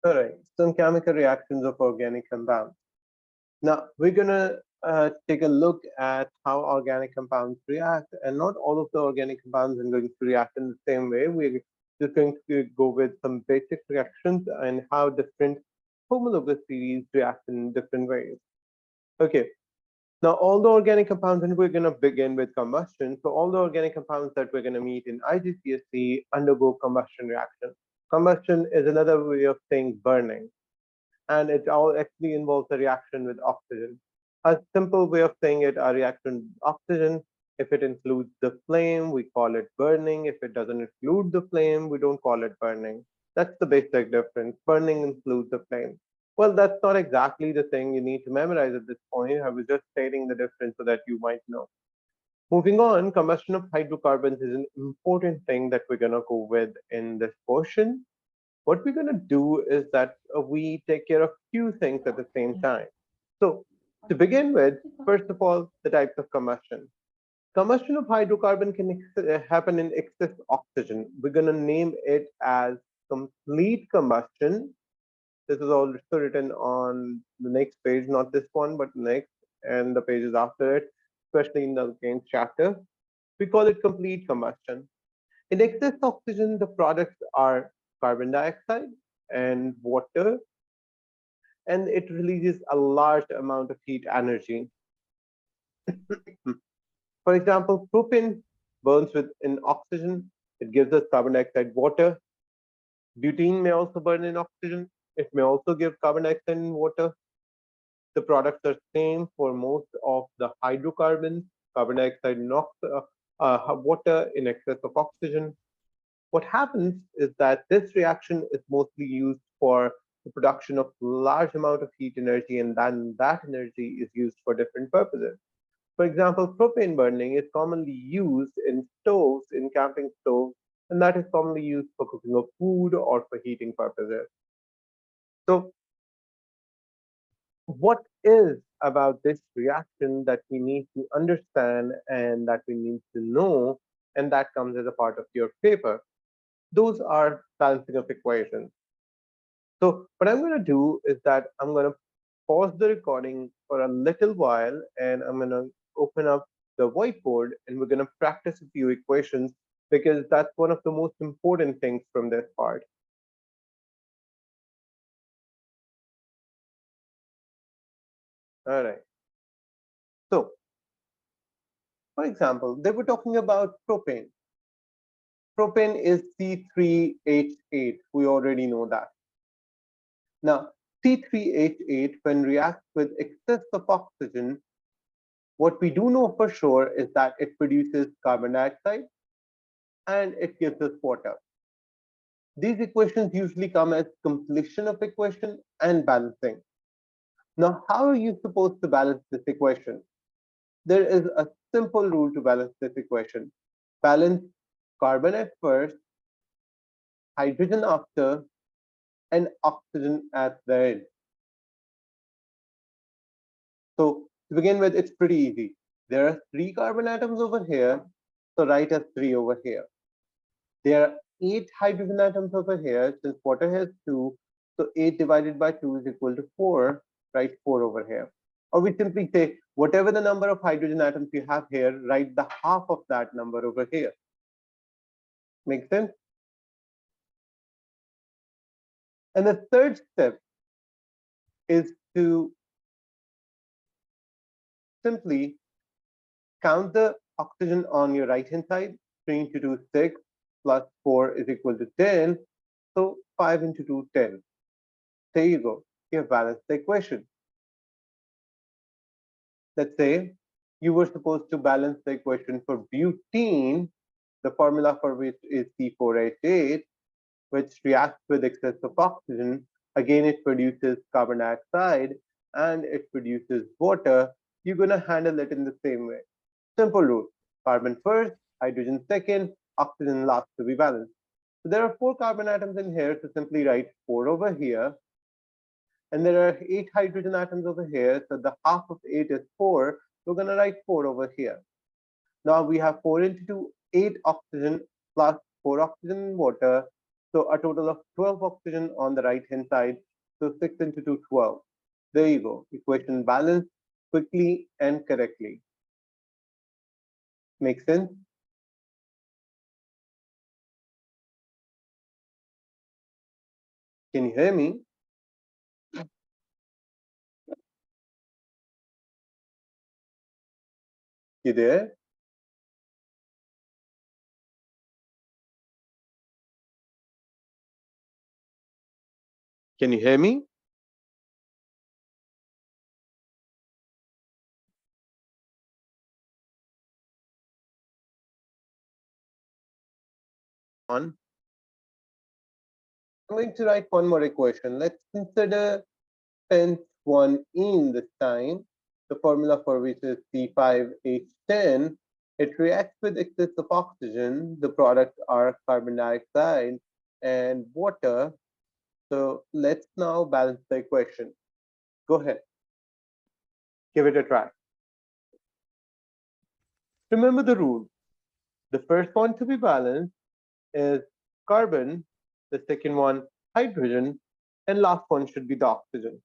All right, some chemical reactions of organic compounds. Now, we're going to take a look at how organic compounds react, and not all of the organic compounds are going to react in the same way. We're just going to go with some basic reactions and how different homologous series react in different ways. Okay, now all the organic compounds, and we're going to begin with combustion. So, all the organic compounds that we're going to meet in IGCSE undergo combustion reaction. Combustion is another way of saying burning, and it all actually involves a reaction with oxygen. A simple way of saying it, a reaction with oxygen, if it includes the flame, we call it burning. If it doesn't include the flame, we don't call it burning. That's the basic difference. Burning includes the flame. Well, that's not exactly the thing you need to memorize at this point. I was just stating the difference so that you might know. Moving on, combustion of hydrocarbons is an important thing that we're going to go with in this portion. What we're going to do is that we take care of few things at the same time. So to begin with, first of all, the types of combustion. Combustion of hydrocarbon can happen in excess oxygen. We're going to name it as complete combustion. This is also written on the next page, not this one, but next, and the pages after it, especially in the Alkanes chapter. We call it complete combustion. In excess oxygen, the products are carbon dioxide and water, and it releases a large amount of heat energy. For example, propane burns with in oxygen, it gives us carbon dioxide water. Butane may also burn in oxygen, it may also give carbon dioxide in water. The products are same for most of the hydrocarbons, carbon dioxide in water in excess of oxygen. What happens is that this reaction is mostly used for the production of large amount of heat energy, and then that energy is used for different purposes. For example, propane burning is commonly used in stoves, in camping stoves, and that is commonly used for cooking of food or for heating purposes. So what is about this reaction that we need to understand and that we need to know, and that comes as a part of your paper? Those are balancing of equations. So what I'm going to do is that I'm going to pause the recording for a little while, and I'm going to open up the whiteboard, and we're going to practice a few equations because that's one of the most important things from this part. All right. So, for example, they were talking about propane. Propane is C3H8. We already know that. Now, C3H8, when reacts with excess of oxygen, what we do know for sure is that it produces carbon dioxide and it gives us water. These equations usually come as completion of equation and balancing. Now, how are you supposed to balance this equation? There is a simple rule to balance this equation. Balance carbon at first, hydrogen after, and oxygen at the end. So to begin with, it's pretty easy. There are 3 carbon atoms over here, so write as 3 over here. There are 8 hydrogen atoms over here, since water has 2, so 8 divided by 2 is equal to 4, write 4 over here. Or we simply say, whatever the number of hydrogen atoms you have here, write the half of that number over here. Make sense? And the third step is to simply count the oxygen on your right hand side. 3 into 2 is 6, plus 4 is equal to 10. So 5 into 2, 10. There you go. You have balanced the equation. Let's say you were supposed to balance the equation for butene, the formula for which is C4H8, which reacts with excess of oxygen. Again, it produces carbon dioxide and it produces water. You're going to handle it in the same way. Simple rule. Carbon first, hydrogen second, oxygen last to be balanced. So there are 4 carbon atoms in here, so simply write 4 over here. And there are 8 hydrogen atoms over here, so the half of 8 is 4. We're going to write 4 over here. Now we have 4 into 2, 8 oxygen plus 4 oxygen and water. So a total of 12 oxygen on the right hand side. So 6 into 2, 12. There you go. Equation balanced quickly and correctly. Make sense? Can you hear me? You there? Can you hear me? On. I'm going to write one more equation. Let's consider pence 1-ene this time. The formula for which is C5H10. It reacts with excess of oxygen. The products are carbon dioxide and water. So let's now balance the equation. Go ahead. Give it a try. Remember the rule. The first one to be balanced is carbon, the second one hydrogen, and last one should be the oxygen.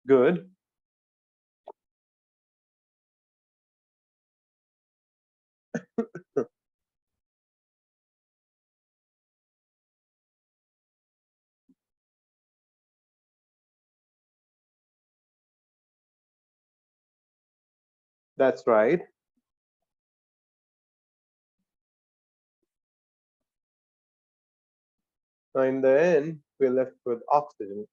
Good. That's right. Now in the end, we're left with oxygen.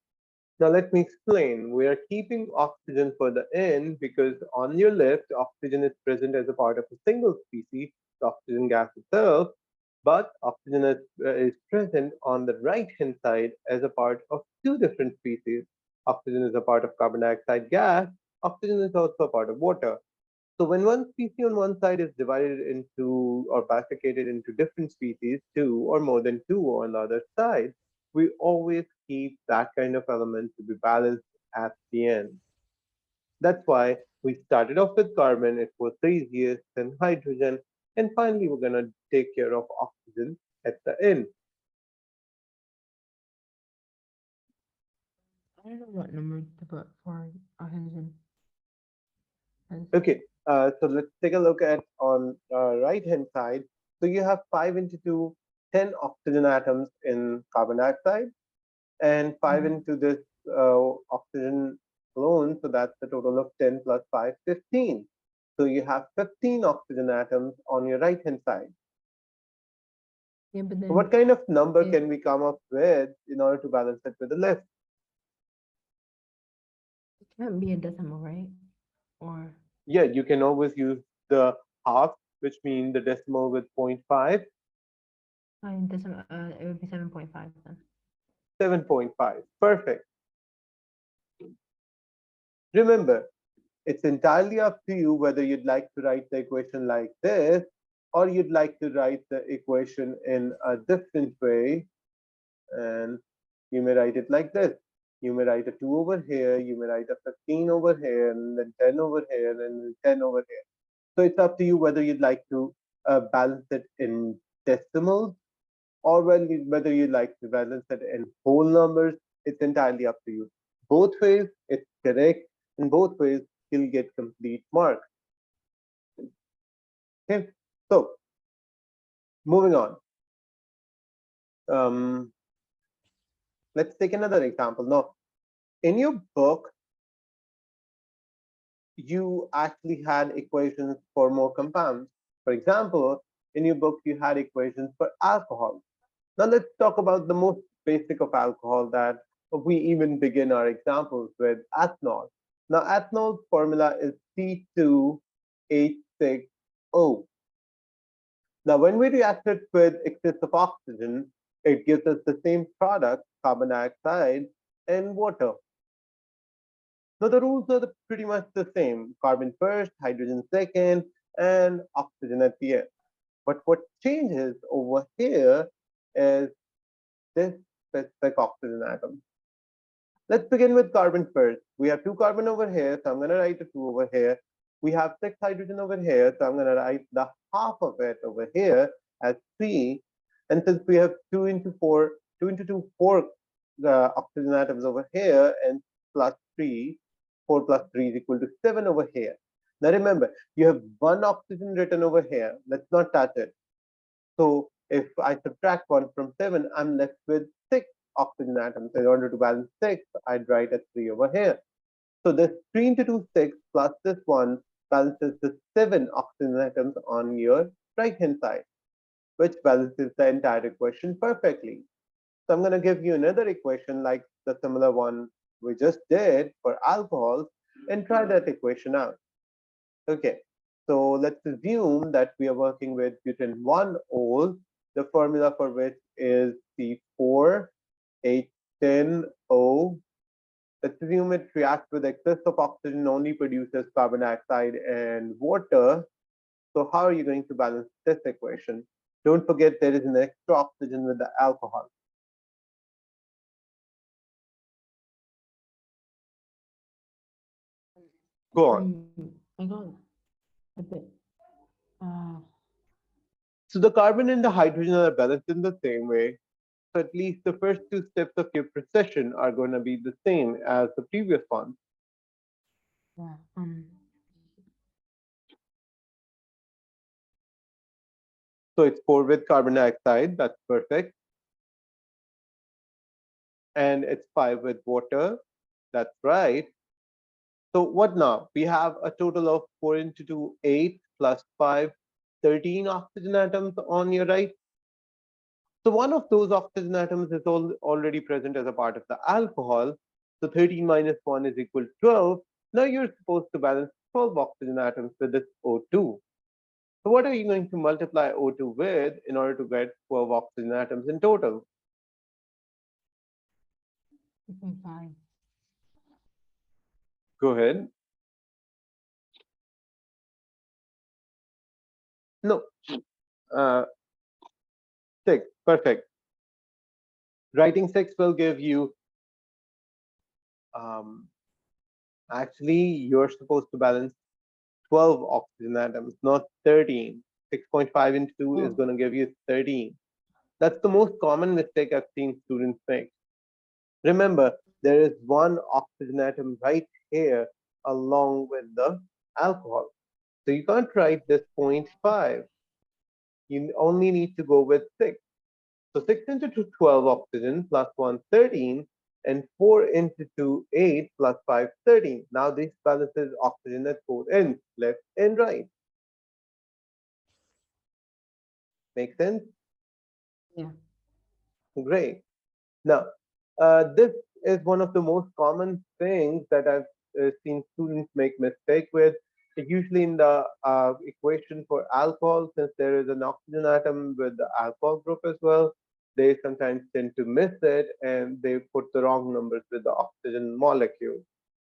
Now let me explain. We are keeping oxygen for the end because on your left, oxygen is present as a part of a single species, the oxygen gas itself, but oxygen is present on the right-hand side as a part of two different species. Oxygen is a part of carbon dioxide gas. Oxygen is also a part of water. So when one species on one side is divided into or bifurcated into different species, two or more than two on the other side, we always keep that kind of element to be balanced at the end. That's why we started off with carbon, it was the easiest, then hydrogen, and finally we're gonna take care of oxygen at the end. I don't know what number to put for oxygen. Okay, so let's take a look at on right hand side. So you have 5 into 2, 10 oxygen atoms in carbon dioxide, and 5 Mhm. into this oxygen alone. So that's the total of 10 plus 5, 15. So you have 15 oxygen atoms on your right hand side. Yeah, but So what then kind of number it, can we come up with in order to balance it with the left? it can't be a decimal, right? Or Yeah, you can always use the half, which means the decimal with 0.5, decimal, it would be 7.5 then. 7.5. Perfect. Remember, it's entirely up to you whether you'd like to write the equation like this or you'd like to write the equation in a different way. And you may write it like this. You may write a 2 over here, you may write a 15 over here, and then 10 over here, and then 10 over here. So it's up to you whether you'd like to balance it in decimals or whether you'd like to balance it in whole numbers. It's entirely up to you. Both ways, it's correct. In both ways, you'll get complete marks. Okay, so moving on. Um, let's take another example. Now, in your book, you actually had equations for more compounds. For example, in your book, you had equations for alcohol. Now, let's talk about the most basic of alcohol that we even begin our examples with ethanol. Now, ethanol's formula is C2H6O. Now, when we react it with excess of oxygen, it gives us the same product, carbon dioxide and water. Now, the rules are pretty much the same, carbon first, hydrogen second, and oxygen at the end. But what changes over here is this specific oxygen atom. Let's begin with carbon first. We have 2 carbon over here, so I'm going to write a 2 over here. We have 6 hydrogen over here, so I'm going to write the half of it over here as 3. And since we have 2 into 4, 2 into 2, 4 oxygen atoms over here, and plus 3, 4 plus 3 is equal to 7 over here. Now remember, you have 1 oxygen written over here. Let's not touch it. So if I subtract 1 from 7, I'm left with 6 oxygen atoms. In order to balance 6, I'd write a 3 over here. So this 3 into 2, 6 plus this 1 balances the 7 oxygen atoms on your right hand side, which balances the entire equation perfectly. So I'm going to give you another equation like the similar one we just did for alcohols and try that equation out. Okay, so let's assume that we are working with butane 1-ol, the formula for which is C4H10O. Let's assume it reacts with excess of oxygen, only produces carbon dioxide and water. So how are you going to balance this equation? Don't forget there is an extra oxygen with the alcohol. Go on. I got a bit. So the carbon and the hydrogen are balanced in the same way. So at least the first 2 steps of your procession are going to be the same as the previous ones. Yeah. So it's 4 with carbon dioxide. That's perfect. And it's 5 with water. That's right. So what now? We have a total of 4 into 2, 8 plus 5, 13 oxygen atoms on your right. So one of those oxygen atoms is already present as a part of the alcohol. So 13 minus 1 is equal to 12. Now you're supposed to balance 12 oxygen atoms with this O2. So what are you going to multiply O2 with in order to get 12 oxygen atoms in total? 2.5. Go ahead. No. 6. Perfect. Writing 6 will give you, actually, you're supposed to balance 12 oxygen atoms, not 13. 6.5 into 2 is going to give you 13. That's the most common mistake I've seen students make. Remember, there is 1 oxygen atom right here along with the alcohol. So you can't write this 0.5. You only need to go with 6. So 6 into 2, 12 oxygen plus 1, 13, and 4 into 2, 8 plus 5, 13. Now this balances oxygen at both ends, left and right. Make sense? Yeah. Great. Now, this is one of the most common things that I've seen students make mistake with. Usually in the equation for alcohol, since there is an oxygen atom with the alcohol group as well, they sometimes tend to miss it and they put the wrong numbers with the oxygen molecule,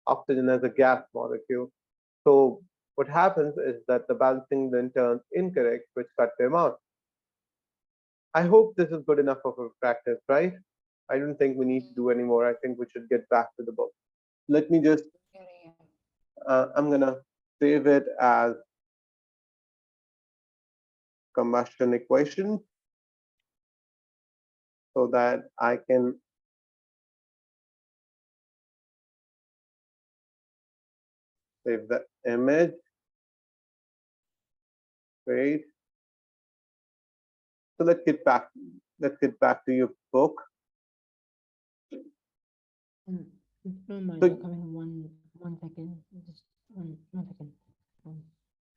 oxygen as a gas molecule. So what happens is that the balancing then turns incorrect, which cut them out. I hope this is good enough of a practice, right? I don't think we need to do any more. I think we should get back to the book. Let me just, I'm going to save it as combustion equation so that I can save the image. Great. So let's get back to your book. If you don't mind, So, coming one second. Just one second.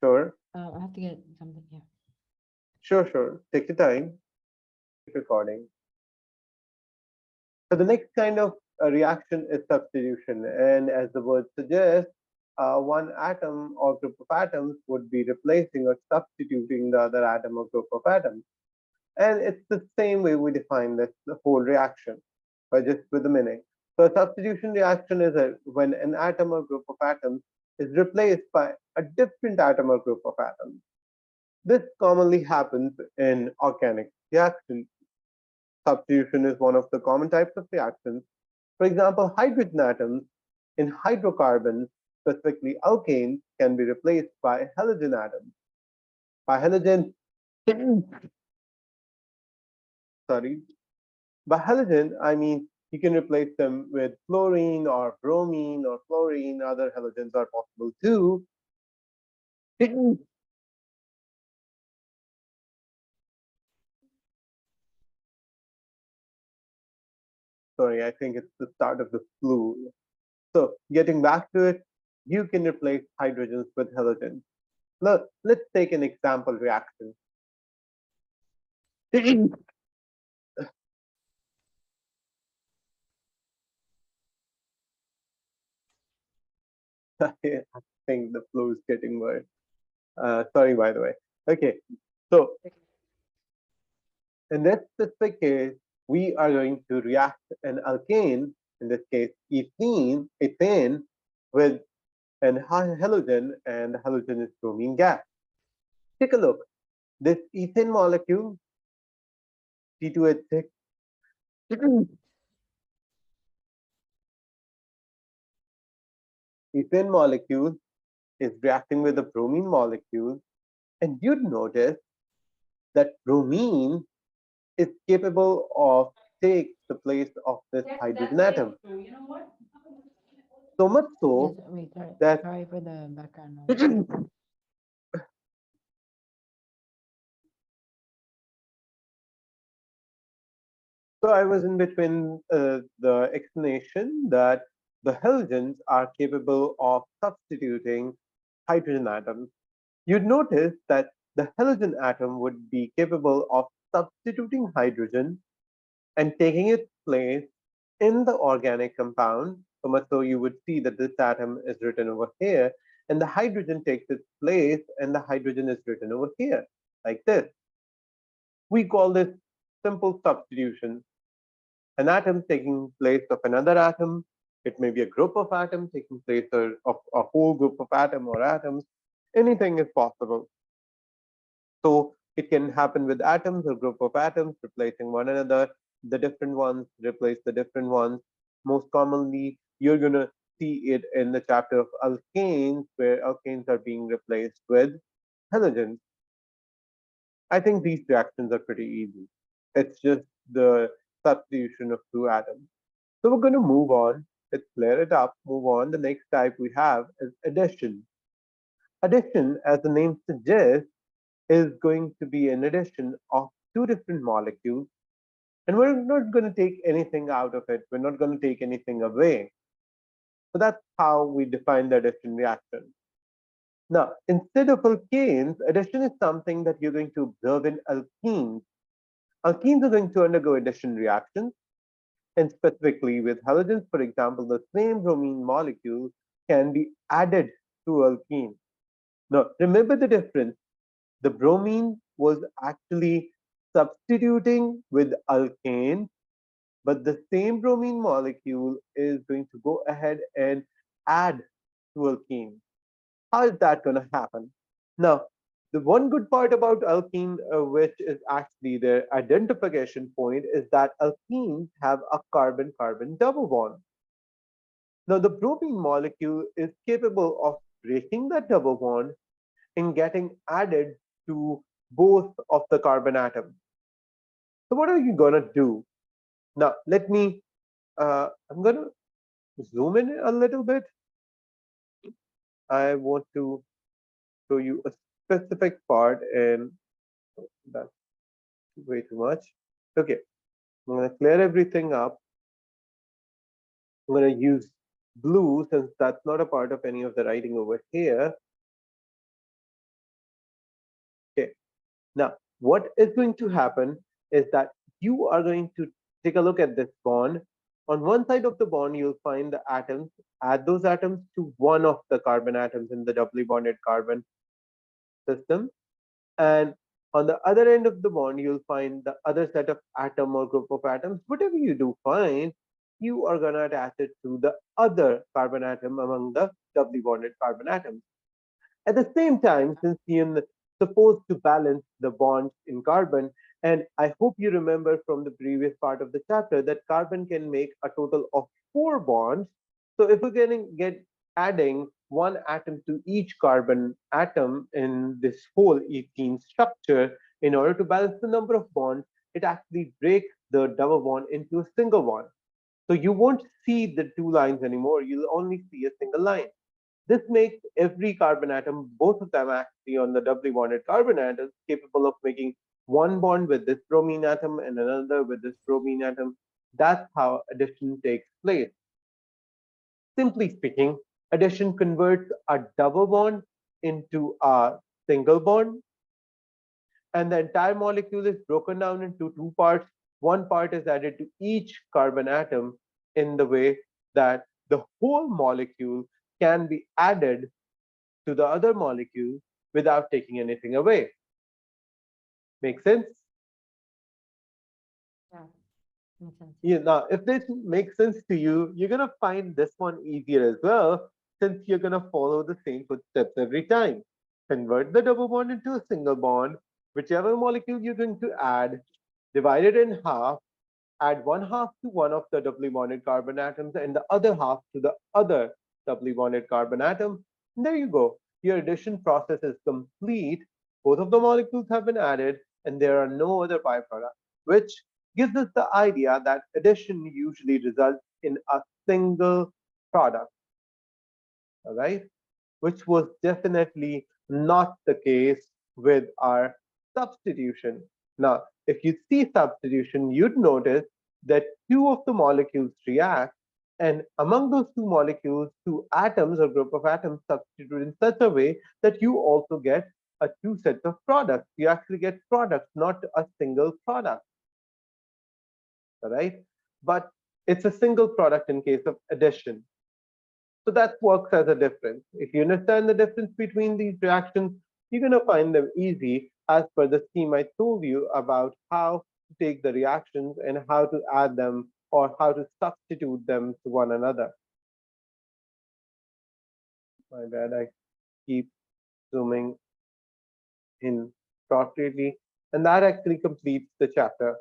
sure. I have to get something here. Sure. Take your time. Recording. So the next kind of reaction is substitution. And as the word suggests, one atom or group of atoms would be replacing or substituting the other atom or group of atoms. And it's the same way we define this, the whole reaction, but just with the meaning. So a substitution reaction is when an atom or group of atoms is replaced by a different atom or group of atoms. This commonly happens in organic reactions. Substitution is one of the common types of reactions For example, hydrogen atoms in hydrocarbons, specifically alkanes, can be replaced by halogen atoms. By halogen, sorry, by halogen, I mean you can replace them with fluorine or bromine or fluorine. Other halogens are possible too. Sorry, I think it's the start of the flu. So getting back to it, you can replace hydrogens with halogens. Now, let's take an example reaction. I think the flu is getting worse. Sorry, by the way. Okay, so in this specific case, we are going to react an alkane, in this case ethane, with an halogen, and the halogen is bromine gas. Take a look. This ethane molecule, C2H6, ethane molecule is reacting with the bromine molecule, and you'd notice that bromine is capable of take the place of this hydrogen atom. So much Yes, so wait, that sorry for the background noise. so I was in between the explanation that the halogens are capable of substituting hydrogen atoms. You'd notice that the halogen atom would be capable of substituting hydrogen and taking its place in the organic compound, so much so you would see that this atom is written over here, and the hydrogen takes its place, and the hydrogen is written over here, like this. We call this simple substitution. An atom taking place of another atom. It may be a group of atoms taking place of a whole group of atom or atoms. Anything is possible. So it can happen with atoms or group of atoms replacing one another. The different ones replace the different ones. Most commonly, you're going to see it in the chapter of alkanes, where alkanes are being replaced with halogens. I think these reactions are pretty easy. It's just the substitution of two atoms. So we're going to move on. Let's clear it up, move on. The next type we have is addition. Addition, as the name suggests, is going to be an addition of two different molecules, and we're not going to take anything out of it. We're not going to take anything away. So that's how we define the addition reaction. Now, instead of alkanes, addition is something that you're going to observe in alkenes. Alkenes are going to undergo addition reactions, and specifically with halogens, for example, the same bromine molecule can be added to alkene. Now, remember the difference. The bromine was actually substituting with alkane, but the same bromine molecule is going to go ahead and add to alkene. How is that going to happen? Now, the one good part about alkene, which is actually their identification point, is that alkenes have a carbon-carbon double bond. Now, the bromine molecule is capable of breaking that double bond and getting added to both of the carbon atoms. So what are you going to do? Now, I'm going to zoom in a little bit. I want to show you a specific part, and that's way too much. Okay, I'm going to clear everything up. I'm going to use blue since that's not a part of any of the writing over here. Okay, now what is going to happen is that you are going to take a look at this bond. On one side of the bond, you'll find the atoms. Add those atoms to one of the carbon atoms in the doubly bonded carbon system. And on the other end of the bond, you'll find the other set of atom or group of atoms. Whatever you do find, you are going to attach it to the other carbon atom among the doubly bonded carbon atoms. At the same time, since you're supposed to balance the bonds in carbon, and I hope you remember from the previous part of the chapter that carbon can make a total of 4 bonds. So if we're going to get adding one atom to each carbon atom in this whole ethene structure, in order to balance the number of bonds, it actually breaks the double bond into a single one. So you won't see the two lines anymore. You'll only see a single line. This makes every carbon atom, both of them actually on the doubly bonded carbon atoms, capable of making one bond with this bromine atom and another with this bromine atom. That's how addition takes place. Simply speaking, addition converts a double bond into a single bond, and the entire molecule is broken down into two parts. One part is added to each carbon atom in the way that the whole molecule can be added to the other molecule without taking anything away. Make sense? Yeah, makes sense. Yeah, now, if this makes sense to you, you're going to find this one easier as well, since you're going to follow the same footsteps every time. Convert the double bond into a single bond, whichever molecule you're going to add, divide it in half, add one half to one of the doubly bonded carbon atoms and the other half to the other doubly bonded carbon atom. And there you go. Your addition process is complete. Both of the molecules have been added, and there are no other byproducts, which gives us the idea that addition usually results in a single product. All right, which was definitely not the case with our substitution. Now, if you see substitution, you'd notice that two of the molecules react, and among those two molecules, two atoms or group of atoms substitute in such a way that you also get a two sets of products. You actually get products, not a single product. All right, but it's a single product in case of addition. So that works as a difference. If you understand the difference between these reactions, you're going to find them easy as per the scheme I told you about how to take the reactions and how to add them or how to substitute them to one another. My bad, I keep zooming in appropriately. And that actually completes the chapter.